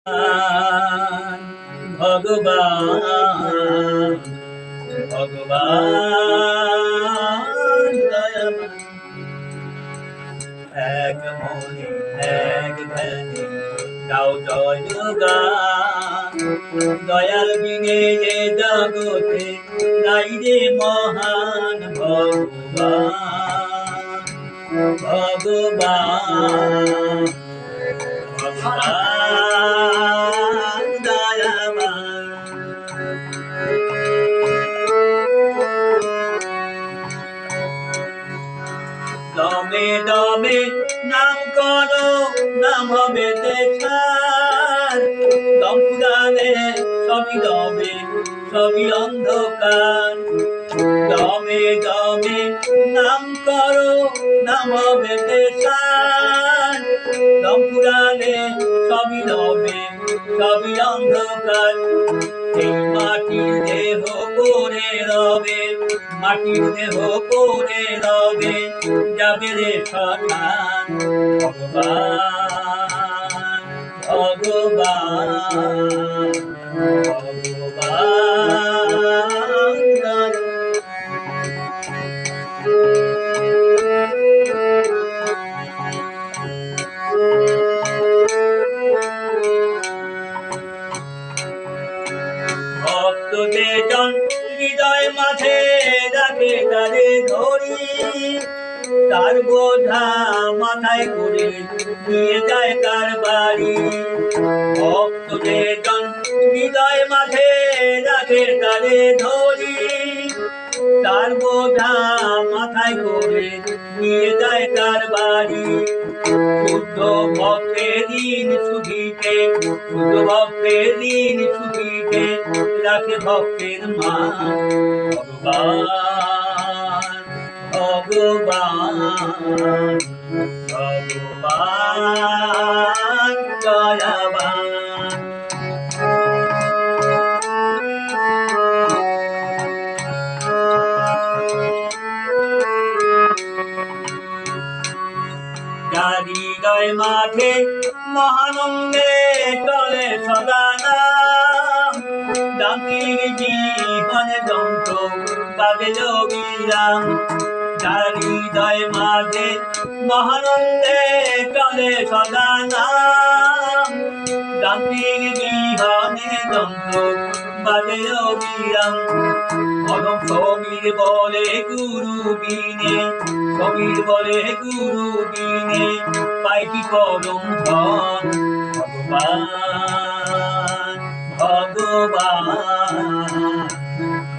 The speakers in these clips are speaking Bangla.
ভগবান ভগবান দয়াবান এক মনে এক ধ্যানে গাও জয় গান দয়াল বিনে যে জগতে নাই রে মহান ভগবান ভগবান ভগবান দয়াবান দমে দমে নাম করো নাম হবে দেখার দম ফুরালে সবই দমে সবই অন্ধকার দমে দমে নাম করো নাম হবে দেখার দম ফুরালে সবই দমে সবই অন্ধকার এই মাটির দেহ করে রবে মাটির দেহ করে রবে যাবে রে শ্মশান ভগবান ভগবান ভগবান ভক্তদের জন হৃদয় মাঝে রাখে তারে ধরি তার বোঝা মাথায় করে নিয়ে যায় কার বাড়ি ভক্তদের জন হৃদয় মাঝে রাখে তারে ধরি তার বোঝা মাথায় করে নিয়ে যায় কার বাড়ি শুদ্ধ ভক্তের ঋণ সুধিতে শুদ্ধ ভক্তের ঋণ সুধিতে রাখে ভক্তের মা ভগবান ভগবান ভগবান দয়াবান হৃদয় মাঠে মহানন্দে চলে সদা নাম দান্তির জীবনে যন্ত্র বাজে যোগীরাম যার হৃদয় মাঝে মহানন্দে চলে সদা নাম দান্তির জীবনে যন্ত্র বাজে যোগীরাম পরম সমীর বলে গুরু বিনে সমীর বলে গুরু বিনে পাইকি পরম ধন ভগবান ভগবান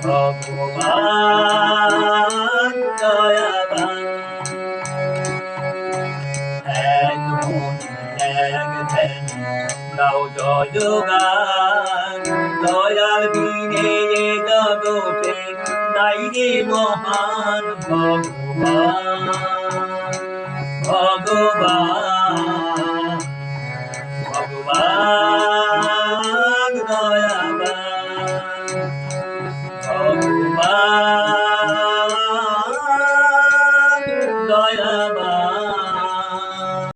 ভগবান দয়াবান এক মনে এক ধ্যানে গাও জয় গান দয়াল বিনে জগতে নাই রে মহান ভগবান ভগবান